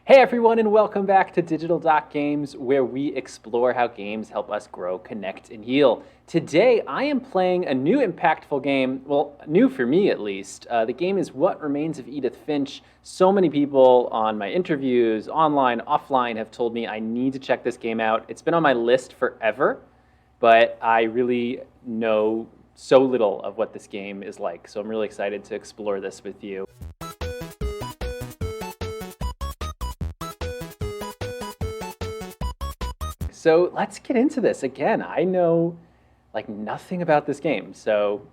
Hey everyone, and welcome back to Digital Doc Games, where we explore how games help us grow, connect, and heal. Today, I am playing a new impactful game, well, new for me at least. The game is What Remains of Edith Finch. So many people on my interviews, online, offline, have told me I need to check this game out. It's been on my list forever, but I really know so little of what this game is like, so I'm really excited to explore this with you. So let's get into this. Again, I know like nothing about this game, so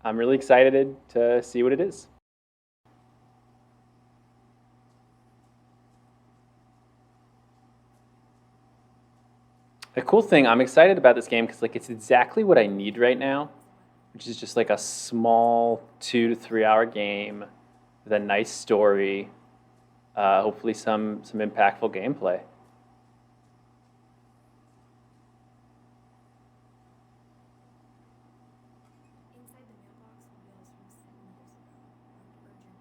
I'm really excited to see what it is. The cool thing, I'm excited about this game because like it's exactly what I need right now, which is just like a small 2 to 3 hour game with a nice story, hopefully some impactful gameplay. Inside the mailbox were bills from 7 years ago, marked urgent.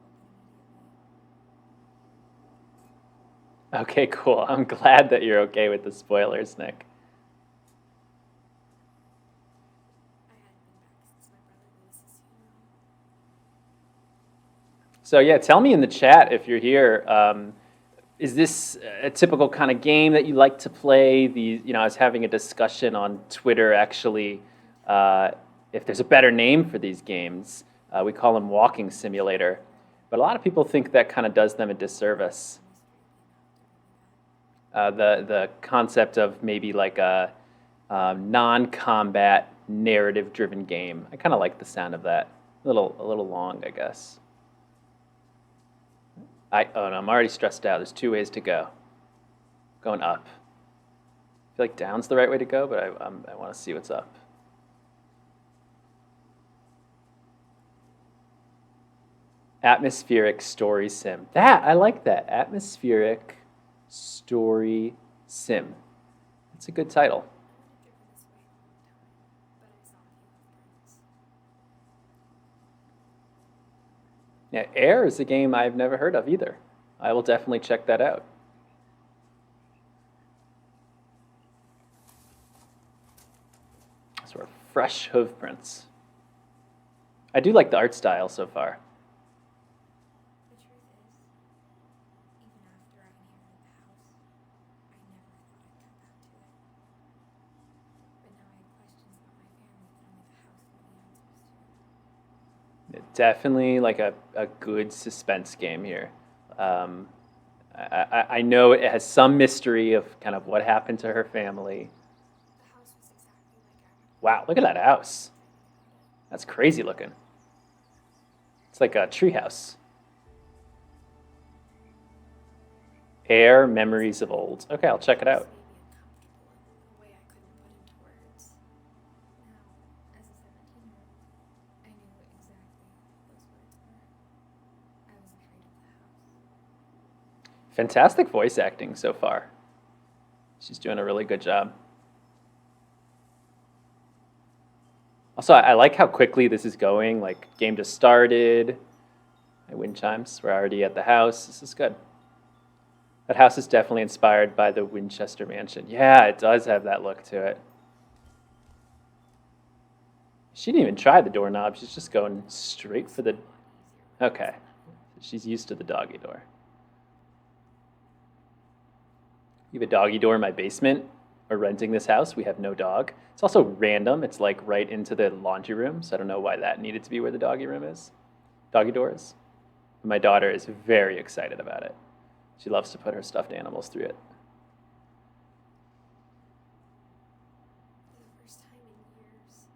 Open immediately. Okay, cool. I'm glad that you're okay with the spoilers, Nick. I hadn't been back since my brother Lewis's funeral. So yeah, tell me in the chat if you're here. Is this a typical kind of game that you like to play? I was having a discussion on Twitter actually. If there's a better name for these games, we call them walking simulator. But a lot of people think that kind of does them a disservice. The concept of maybe like a non-combat narrative-driven game. I kind of like the sound of that. A little long, I guess. Oh no, I'm already stressed out. There's 2 ways to go. Going up. I feel like down's the right way to go, but I want to see what's up. Atmospheric story sim. I like that. Atmospheric story sim. That's a good title. I wanted to give her this away a long time, but I saw a few of the prints. Yeah, Air is a game I've never heard of either. I will definitely check that out. Sort of fresh hoof prints. I do like the art style so far. The truth is, even after I inherited the house, I never thought I'd come back to it. But now I had questions about my family that only the house knew the answers to. Definitely like a good suspense game here. I know it has some mystery of kind of what happened to her family. The house was exactly like I remembered. Wow, look at that house. That's crazy looking. It's like a treehouse. Air, memories of old. Okay, I'll check it out. This made me uncomfortable in a way I couldn't put into words. Now, as a 17-year-old, I knew exactly what those words were. I was afraid of the house. Fantastic voice acting so far. She's doing a really good job. Also, I like how quickly this is going. Like, game just started. My wind chimes. We're already at the house. This is good. That house is definitely inspired by the Winchester Mansion. Yeah, it does have that look to it. She didn't even try the doorknob. She's just going straight for the... Okay. She's used to the doggy door. You have a doggy door in my basement. We're renting this house. We have no dog. It's also random. It's like right into the laundry room, so I don't know why that needed to be where the doggy room is. Doggy door is. My daughter is very excited about it. She loves to put her stuffed animals through it. For the first time in years,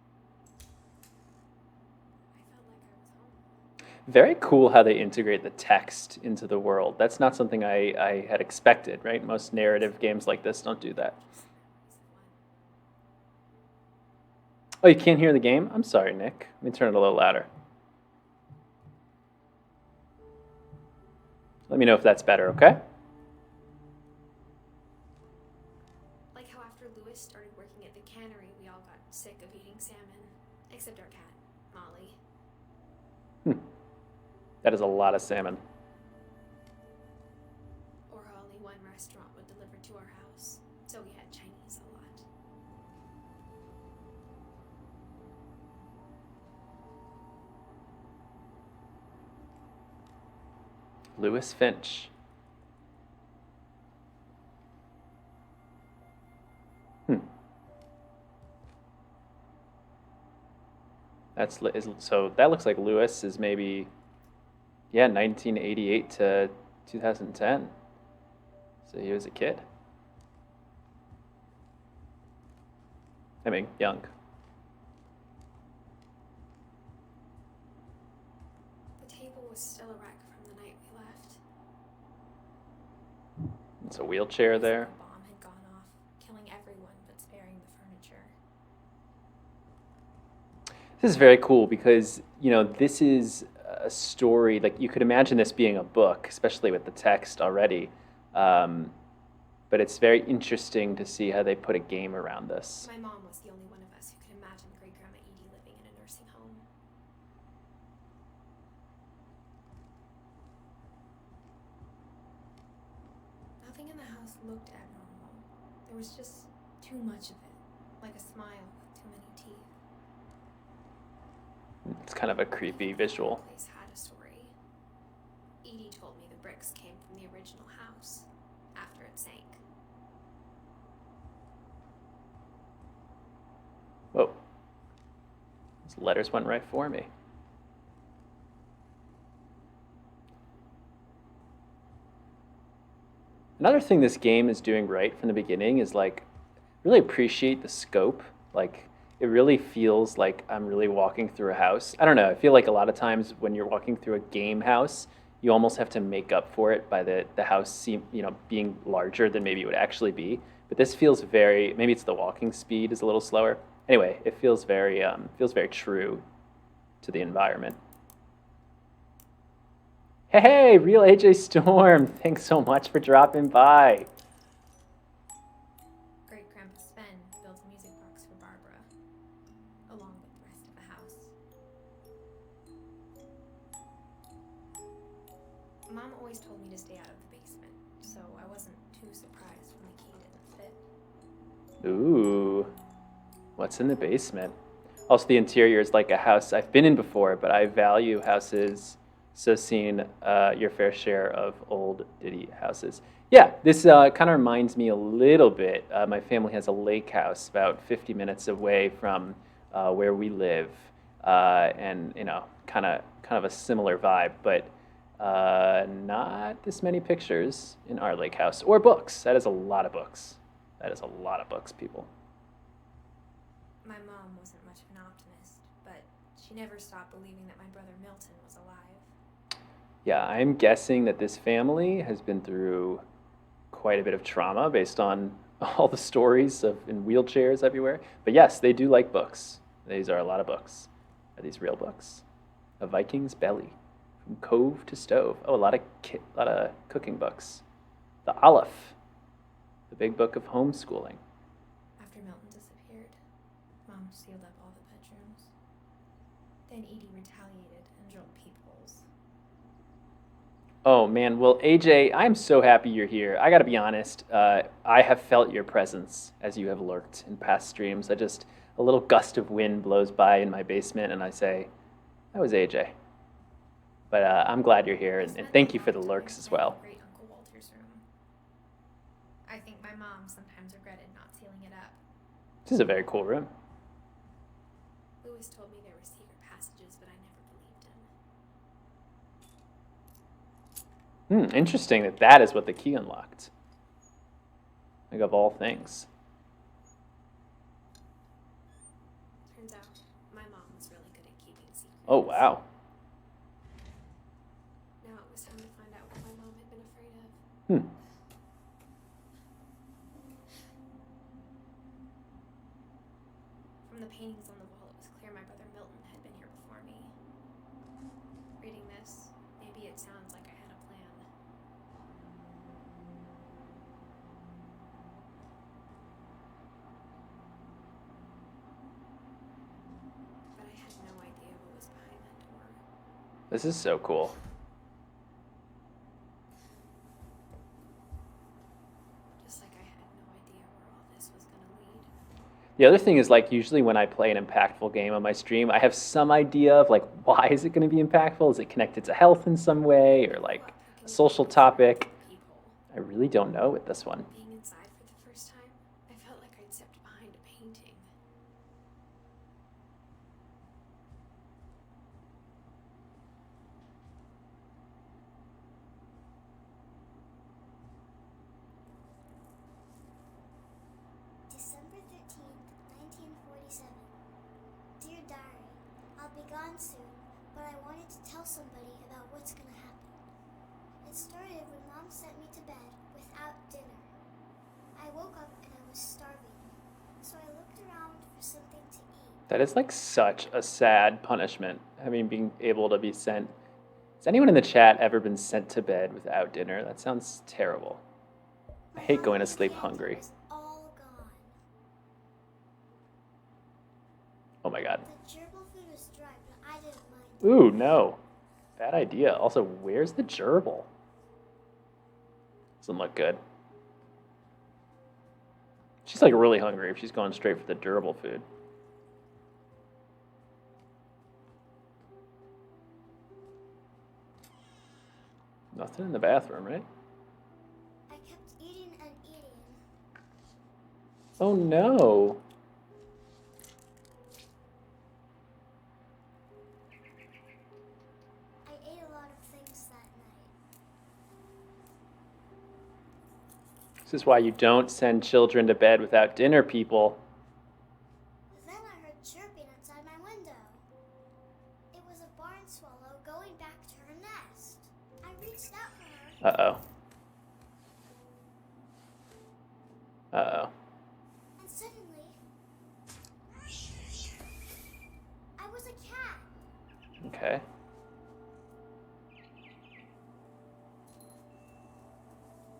I felt like I was home. Very cool how they integrate the text into the world. That's not something I had expected, right? Most narrative games like this don't do that. Oh, you can't hear the game? I'm sorry, Nick. Let me turn it a little louder. Let me know if that's better, okay? Like how after Lewis started working at the cannery, we all got sick of eating salmon. Except our cat, Molly. That is a lot of salmon. Or one restaurant would deliver to our house, so we had Chinese a lot. Lewis Finch. So that looks like Lewis is maybe, yeah, 1988 to 2010. So he was a kid. I mean, young. The table was still a wreck from the night we left. It's a wheelchair there. A bomb had gone off, killing everyone but sparing the furniture. This is very cool because, you know, this is a story, like you could imagine this being a book, especially with the text already. But it's very interesting to see how they put a game around this. My mom was the only one of us who could imagine Great-Grandma Edie living in a nursing home. Nothing in the house looked abnormal. There was just too much of it, like a smile with too many teeth. It's kind of a creepy visual. The place had a story. Edie told me the bricks came from the original house after it sank. Whoa. Those letters went right for me. Another thing this game is doing right from the beginning is like really appreciate the scope. Like it really feels like I'm really walking through a house. I don't know. I feel like a lot of times when you're walking through a game house, you almost have to make up for it by the house being larger than maybe it would actually be. But this feels very, maybe it's the walking speed is a little slower. Anyway, it feels very true to the environment. Hey, real AJ Storm! Thanks so much for dropping by. Great-Grandpa Sven built a music box for Barbara, along with the rest of the house. Mom always told me to stay out of the basement, so I wasn't too surprised when the key didn't fit. Ooh. What's in the basement? Also, the interior is like a house I've been in before, but I value houses, so seen your fair share of old Diddy houses. Yeah, this kind of reminds me a little bit. My family has a lake house about 50 minutes away from where we live, and you know, kind of a similar vibe, but not this many pictures in our lake house or books. That is a lot of books. That is a lot of books, people. My mom wasn't much of an optimist, but she never stopped believing that my brother Milton was alive. Yeah, I'm guessing that this family has been through quite a bit of trauma based on all the stories in wheelchairs everywhere. But yes, they do like books. These are a lot of books. Are these real books? A Viking's Belly, From Cove to Stove. Oh, a lot of cooking books. The Aleph, the big book of homeschooling. After Milton disappeared, Mom sealed up all the bedrooms. Then Edie retaliated and drilled peepholes. Oh man, well AJ, I'm so happy you're here. I gotta be honest, I have felt your presence as you have lurked in past streams. A little gust of wind blows by in my basement and I say, that was AJ. But I'm glad you're here and thank you for the lurks as well. Great Uncle Walter's room. I think my mom sometimes regretted not sealing it up. This is a very cool room. Lewis told me there were secret passages, but I never believed him. Interesting that is what the key unlocked. Like of all things. Turns out, my mom was really good at keeping secrets. Oh wow. Now it was time to find out what my mom had been afraid of. From the paintings on the wall, it was clear my brother Milton had been here before me. Reading this, maybe it sounds like I had a plan. But I had no idea what was behind that door. This is so cool. The other thing is like usually when I play an impactful game on my stream, I have some idea of like why is it going to be impactful? Is it connected to health in some way or like Look, who a can social blame us for being topic? people? I really don't know with this one. Being inside for the first time, I felt like I'd stepped behind a painting. December 13th, 1947. Dear Diary, I'll be gone soon, but I wanted to tell somebody about what's gonna happen. It started when Mom sent me to bed without dinner. I woke up and I was starving, so I looked around for something to eat. That is like such a sad punishment. I mean, being able to be sent. Has anyone in the chat ever been sent to bed without dinner? That sounds terrible. I hate going to sleep hungry. Was all gone. Oh my god. The gerbil food was dry, but I didn't mind. Ooh, no. Bad idea. Also, where's the gerbil? Doesn't look good. She's like really hungry if she's going straight for the gerbil food. Nothing in the bathroom, right? I kept eating and eating. Oh no. I ate a lot of things that night. This is why you don't send children to bed without dinner, people. Then I heard chirping outside my window. It was a barn swallow going back to her nest. I reached out for her. Uh-oh. Uh-oh. And suddenly, I was a cat. Okay.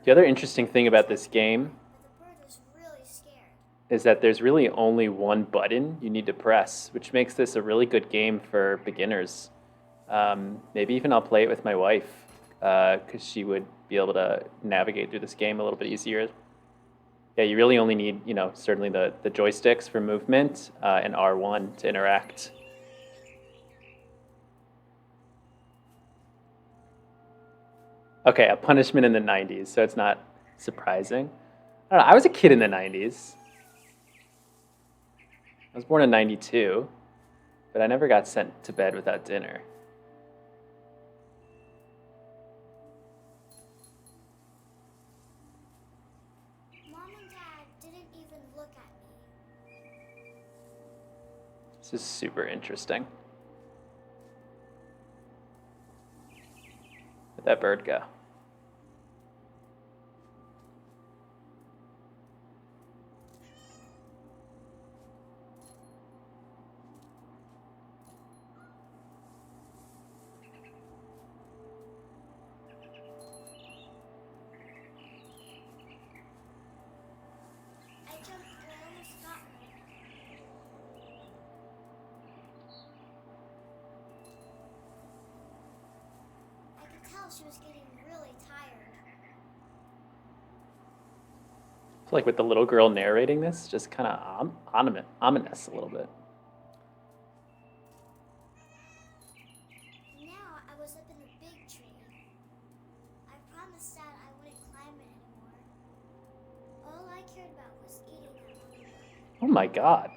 The other interesting thing about this game But the bird was really scared. is that there's really only one button you need to press, which makes this a really good game for beginners. Maybe even I'll play it with my wife, because she would be able to navigate through this game a little bit easier. Yeah, you really only need, certainly the joysticks for movement and R1 to interact. Okay, a punishment in the 90s, so it's not surprising. I don't know, I was a kid in the 90s. I was born in 92, but I never got sent to bed without dinner. Mom and Dad didn't even look at me. This is super interesting. Where'd that bird go? I jumped and I almost got her. I could tell she was getting really tired. It's like with the little girl narrating this, just kind of ominous a little bit. Now I was up in the big tree. I promised Dad I wouldn't climb it anymore. All I cared about was eating that one bird. Oh my god.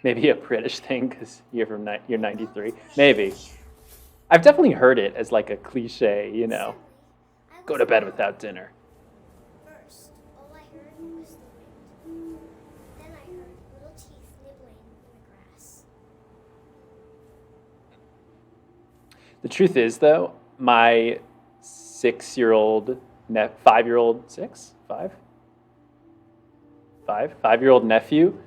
Maybe a British thing because you're 93. Maybe. I've definitely heard it as like a cliche, Suddenly, I go was to bed alone. without dinner. First, all I heard was the wind. Then I heard little teeth nibbling in the grass. The truth is, though, my 6-year-old, 5-year-old, 6? 5? 5-year-old nephew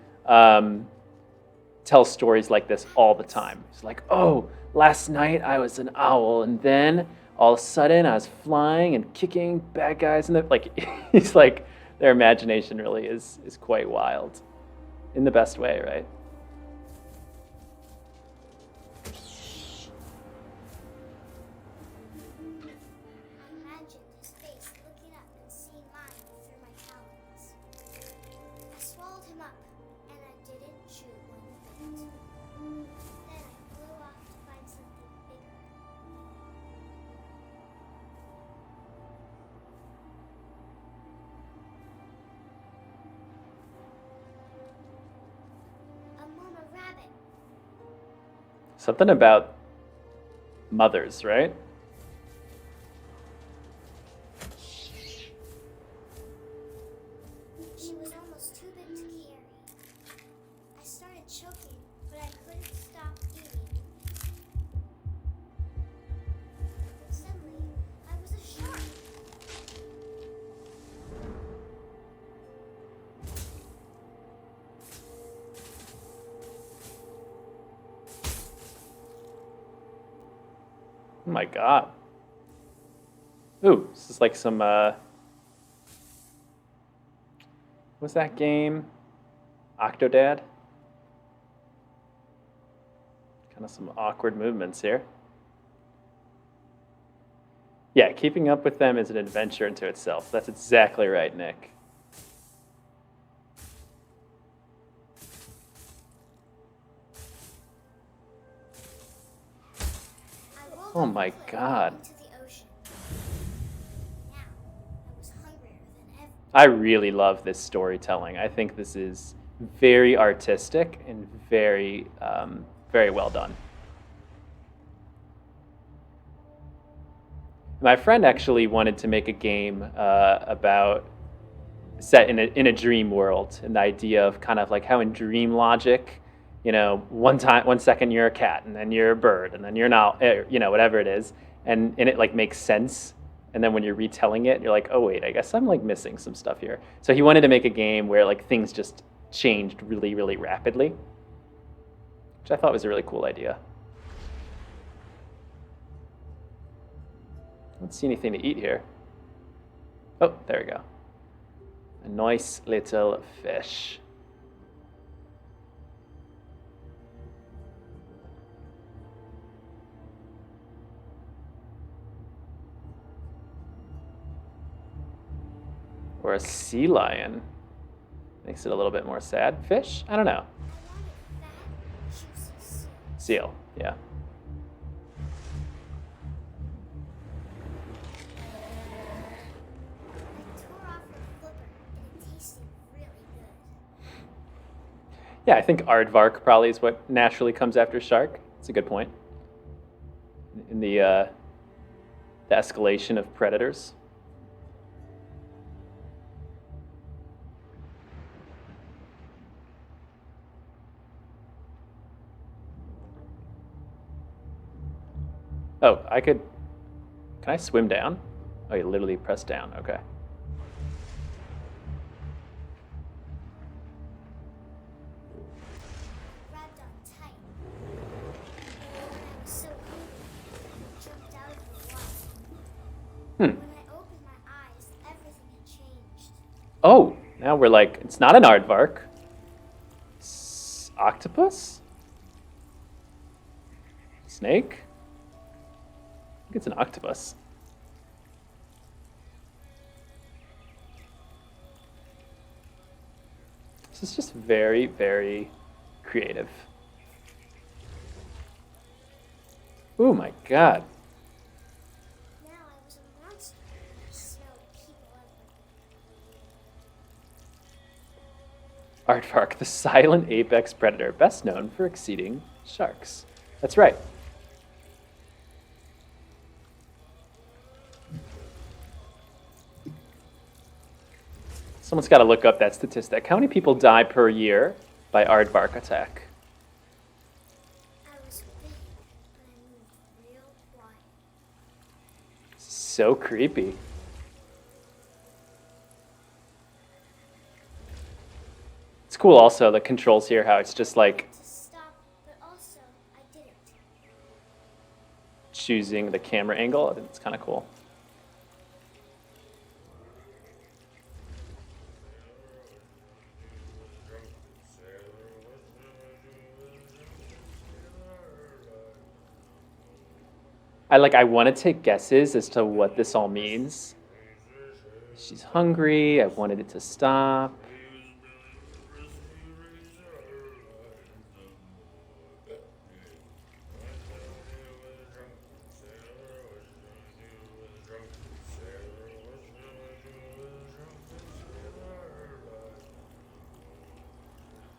tells stories like this all the time. He's like, oh, last night I was an owl, and then all of a sudden I was flying and kicking bad guys in the, like, he's like, their imagination really is quite wild. In the best way, right? I imagined his face looking up and seeing mine through my Something about mothers, right? She was almost too big to carry. I started choking, but I couldn't stop eating. And suddenly, I was a shark. Oh my god. Ooh, this is like some, what's that game? Octodad? Kind of some awkward movements here. Yeah, keeping up with them is an adventure into itself. That's exactly right, Nick. I rolled Oh off the my cliff god. into the ocean. Now, I was hungrier than ever. I really love this storytelling. I think this is very artistic and very, very well done. My friend actually wanted to make a game about set in a dream world, and the idea of kind of like how in dream logic, you know, 1 second you're a cat, and then you're a bird, and then you're not, you know, whatever it is, and it like makes sense. And then when you're retelling it, you're like, oh wait, I guess I'm like missing some stuff here. So he wanted to make a game where like things just changed really, really rapidly, which I thought was a really cool idea. I don't see anything to eat here. Oh, there we go. A nice little fish. Or a sea lion. Makes it a little bit more sad. Fish? I don't know. I wanted fat, juicy soup. Seal, yeah. I tore off her flipper, and it tasted really good. Yeah, I think aardvark probably is what naturally comes after shark. It's a good point. In the escalation of predators. Oh, can I swim down? Oh, you literally press down, okay. Grabbed on tight. And I was so hungry, I jumped out of the water. When I opened my eyes, everything had changed. Oh, now we're like, it's not an aardvark. It's octopus? Snake? I think it's an octopus. This is just very, very creative. Oh my god. Now I was a monster. I smelled people everywhere. Aardvark, the silent apex predator, best known for exceeding sharks. That's right. Someone's got to look up that statistic. How many people die per year by aardvark attack? I was big, but I moved real quiet. So creepy. It's cool also, the controls here, how it's just like To stop, but also I didn't. choosing the camera angle. I think it's kind of cool. I want to take guesses as to what this all means. She's hungry. I wanted it to stop.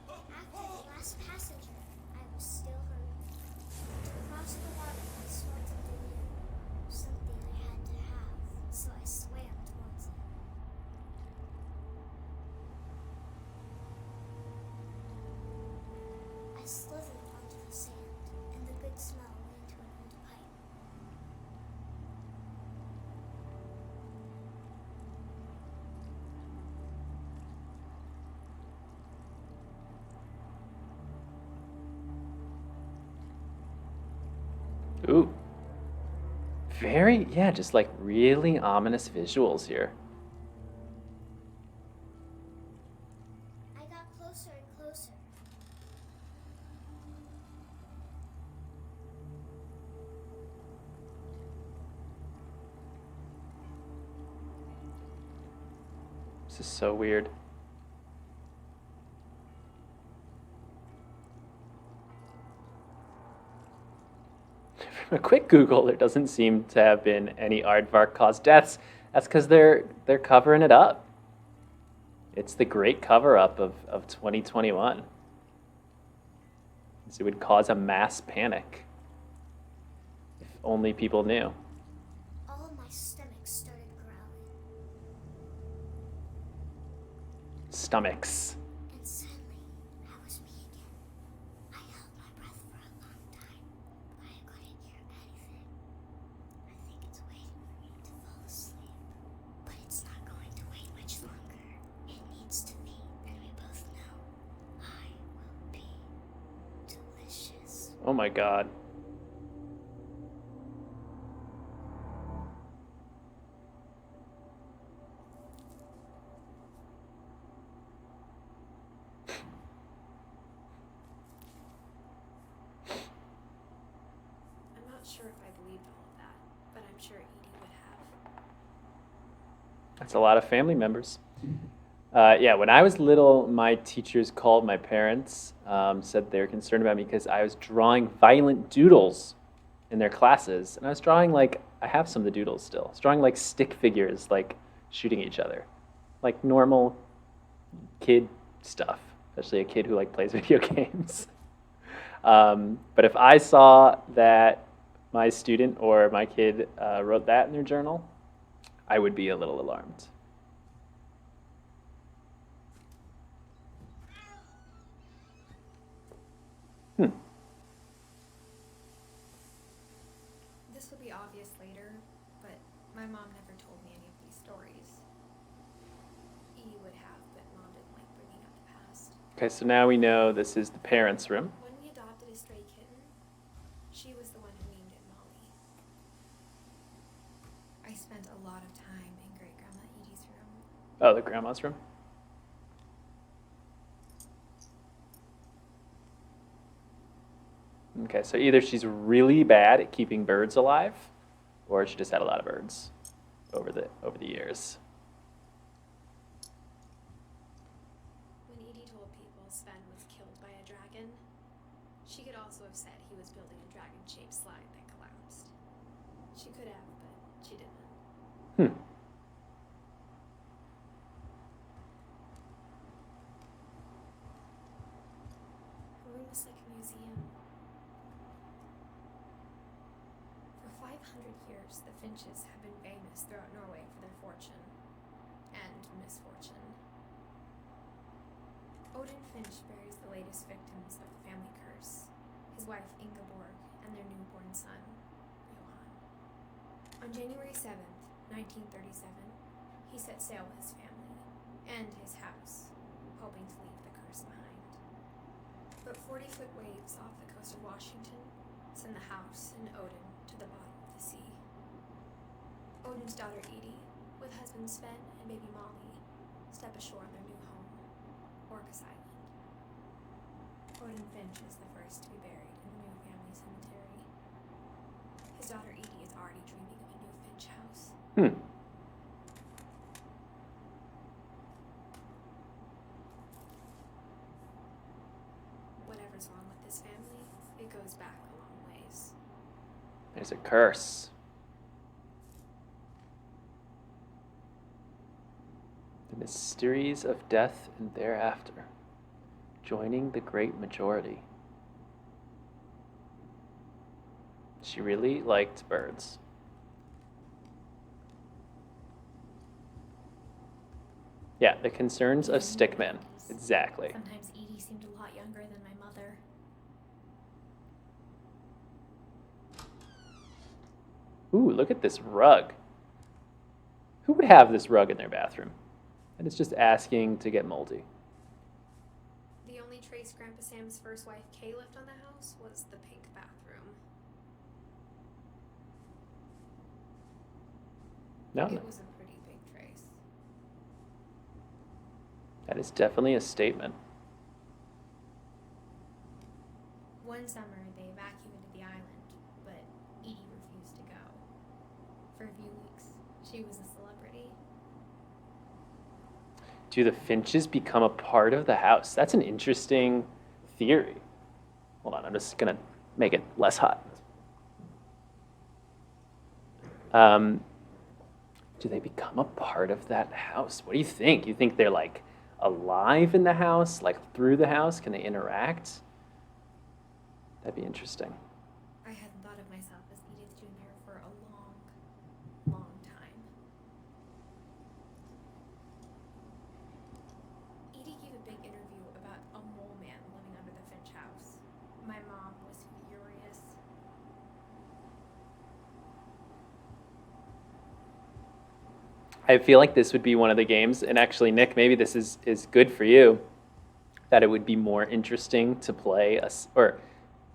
After the last passenger, I was still hungry. Ooh. Very, yeah, just like really ominous visuals here. I got closer and closer. This is so weird. From a quick Google, there doesn't seem to have been any aardvark caused deaths. That's because they're covering it up. It's the great cover up of 2021. So it would cause a mass panic. If only people knew. All of my stomach started growling. Stomachs. And suddenly, that was me again. I held my breath for a long time, but I couldn't hear anything. I think it's waiting for me to fall asleep. But it's not going to wait much longer. It needs to be, and we both know I will be delicious. Oh my god. I'm not sure if I believed all of that, but I'm sure Edie would have. That's a lot of family members. Yeah, when I was little, my teachers called my parents, said they were concerned about me because I was drawing violent doodles in their classes. And I was drawing like, I have some of the doodles still. I was drawing like stick figures, like shooting each other. Like normal kid stuff, especially a kid who like plays video games. But if I saw that my student or my kid wrote that in their journal, I would be a little alarmed. This will be obvious later, but my mom never told me any of these stories. Edie would have, but mom didn't like bringing up the past. Okay, so now we know this is the parents' room. When we adopted a stray kitten, she was the one who named it Molly. I spent a lot of time in Great Grandma Edie's room. Oh, the grandma's room. Okay, so either she's really bad at keeping birds alive, or she just had a lot of birds over the years. When Edie told people Sven was killed by a dragon, she could also have said he was building a dragon-shaped slide that collapsed. She could have, but she didn't. Her room was like a museum. For 500 years, the Finches have been famous throughout Norway for their fortune and misfortune. Odin Finch buries the latest victims of the family curse, his wife Ingeborg and their newborn son, Johan. On January 7th, 1937, he set sail with his family and his house, hoping to leave the curse behind. But 40-foot waves off the coast of Washington send the house and Odin to the bottom of the sea. Odin's daughter Edie, with husband Sven and baby Molly, step ashore on their new home, Orcas Island. Odin Finch is the first to be buried in the new family cemetery. His daughter Edie is already dreaming of a new Finch house. Whatever's wrong with this family, it goes back a long ways. There's a curse. The mysteries of death and thereafter, joining the great majority. She really liked birds. Yeah, the concerns of stickmen. Exactly. Sometimes Edie seemed a lot younger than my mother. Ooh, look at this rug. Who would have this rug in their bathroom? And it's just asking to get moldy. The only trace Grandpa Sam's first wife Kay left on the house was the pink bathroom. No, It no. was a pretty big trace. That is definitely a statement. One summer, they evacuated the island, but Edie refused to go. For a few weeks, she was a celebrity. Do the Finches become a part of the house? That's an interesting theory. Hold on, I'm just gonna make it less hot. Do they become a part of that house? What do you think? You think they're like alive in the house, like through the house? Can they interact? That'd be interesting. I hadn't thought of myself as Edith Jr. for a long, long time. Edie gave a big interview about a mole man living under the Finch house. My mom was furious. I feel like this would be one of the games, and actually, Nick, maybe this is good for you, that it would be more interesting to play, or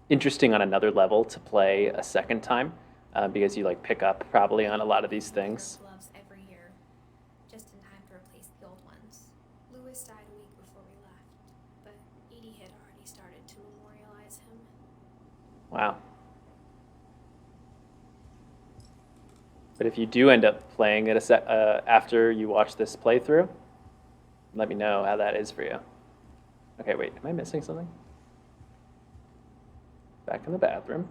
interesting on another level to play a second time, because you like pick up probably on a lot of these things. Gloves every year, just in time to replace the old ones. Lewis died a week before we left, but Edie had already started to memorialize him. Wow. But if you do end up playing it after you watch this playthrough, let me know how that is for you. Okay, wait, am I missing something? Back in the bathroom.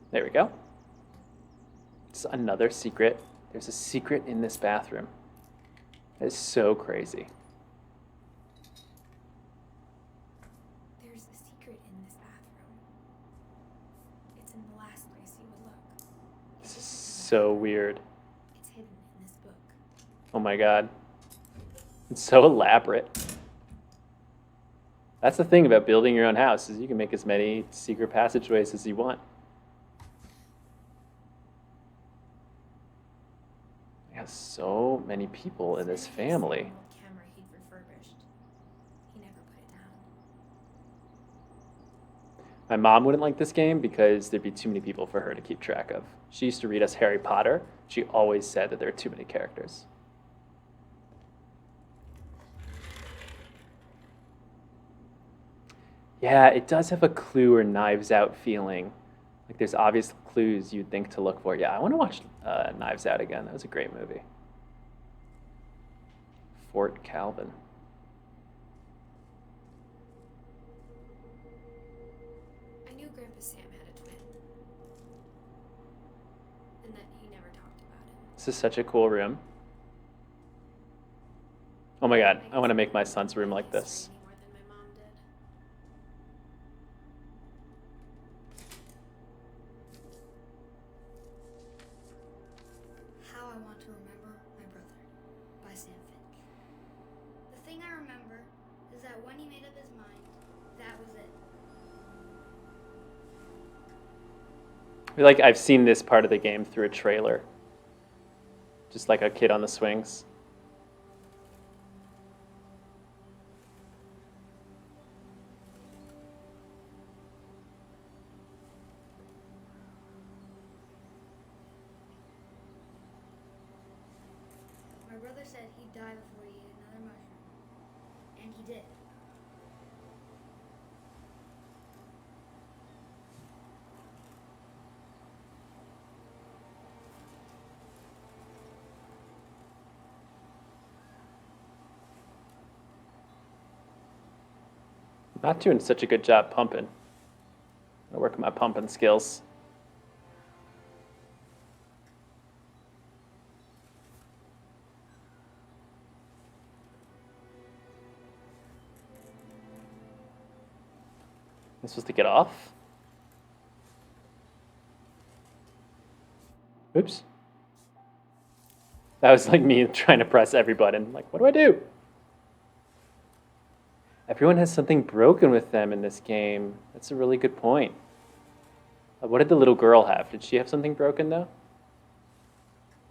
There we go. It's another secret. There's a secret in this bathroom. That is so crazy. There's a secret in this bathroom. It's in the last place you would look. This is so weird. It's hidden in this book. Oh my god. It's so elaborate. That's the thing about building your own house, is you can make as many secret passageways as you want. He has so many people in this family. An old camera he'd refurbished. He never put it down. My mom wouldn't like this game because there'd be too many people for her to keep track of. She used to read us Harry Potter. She always said that there are too many characters. Yeah, it does have a Clue or Knives Out feeling. Like there's obvious clues you'd think to look for. Yeah, I want to watch Knives Out again. That was a great movie. Fort Calvin. I knew Grandpa Sam had a twin. And that he never talked about it. This is such a cool room. Oh my god, I want to make my son's room like this. More than my mom did. How I Want to Remember My Brother by Sam Finch. The thing I remember is that when he made up his mind, that was it. I feel like I've seen this part of the game through a trailer. Just like a kid on the swings. My brother said he'd die before he ate another mushroom. And he did. Not doing such a good job pumping. I work on my pumping skills. I'm supposed to get off? Oops. That was like me trying to press every button. Like, what do I do? Everyone has something broken with them in this game. That's a really good point. What did the little girl have? Did she have something broken though?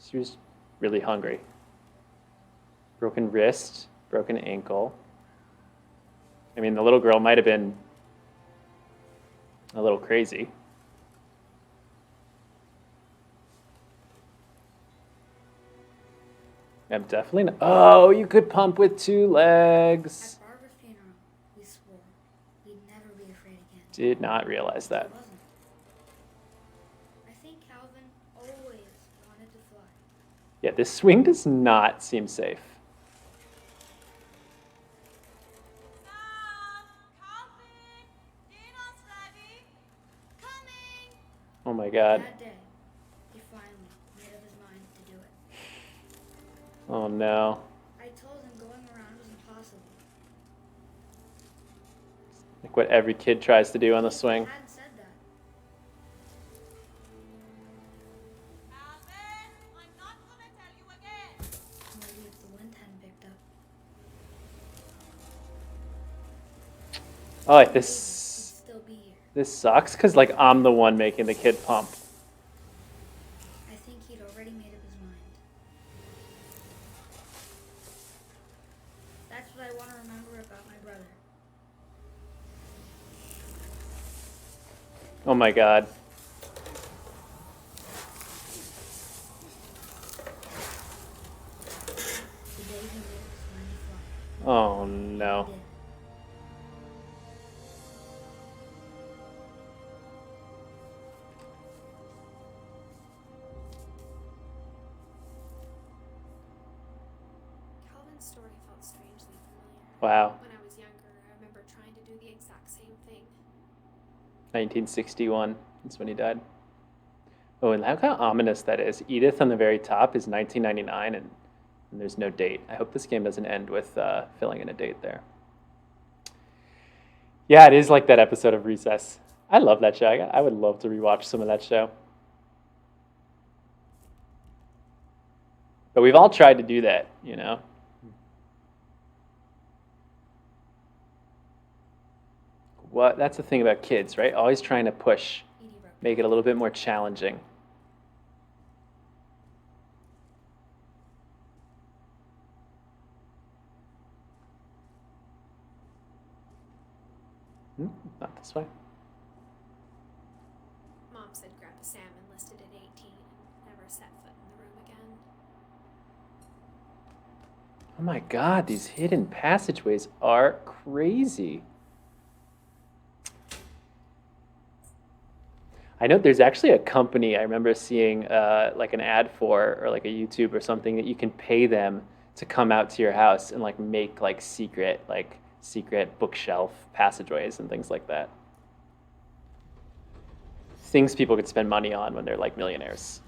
She was really hungry. Broken wrist, broken ankle. I mean, the little girl might have been a little crazy. I'm definitely not. Oh, you could pump with 2 legs. At Barbara's funeral, we swore we'd never be afraid again. Did not realize that. It wasn't. I think Calvin always wanted to fly. Yeah, this swing does not seem safe. Oh my god. That day, he finally made up his mind to do it. Oh no. I told him going around was impossible. Like what every kid tries to do on the swing. I hadn't said that. Alvin, I'm not gonna tell you again. Maybe if the wind hadn't picked up, Oh, like we'd this. still be here. This sucks because like I'm the one making the kid pump. I think he'd already made up his mind. That's what I want to remember about my brother. Oh my god. The day he made up his mind to fly. Oh no. He did. Calvin's story felt strangely familiar. Wow. When I was younger, I remember trying to do the exact same thing. 1961. That's when he died. Oh, and look how ominous that is. Edith on the very top is 1999, and there's no date. I hope this game doesn't end with filling in a date there. Yeah, it is like that episode of Recess. I love that show. I would love to rewatch some of that show. But we've all tried to do that, you know? What? That's the thing about kids, right? Always trying to push, Edie wrote make it a little bit more challenging. Not this way. Mom said Grandpa Sam enlisted at 18 and never set foot in the room again. Oh my god, these hidden passageways are crazy. I know there's actually a company I remember seeing like an ad for, or like a YouTube or something, that you can pay them to come out to your house and like make like secret bookshelf passageways and things like that. Things people could spend money on when they're like millionaires.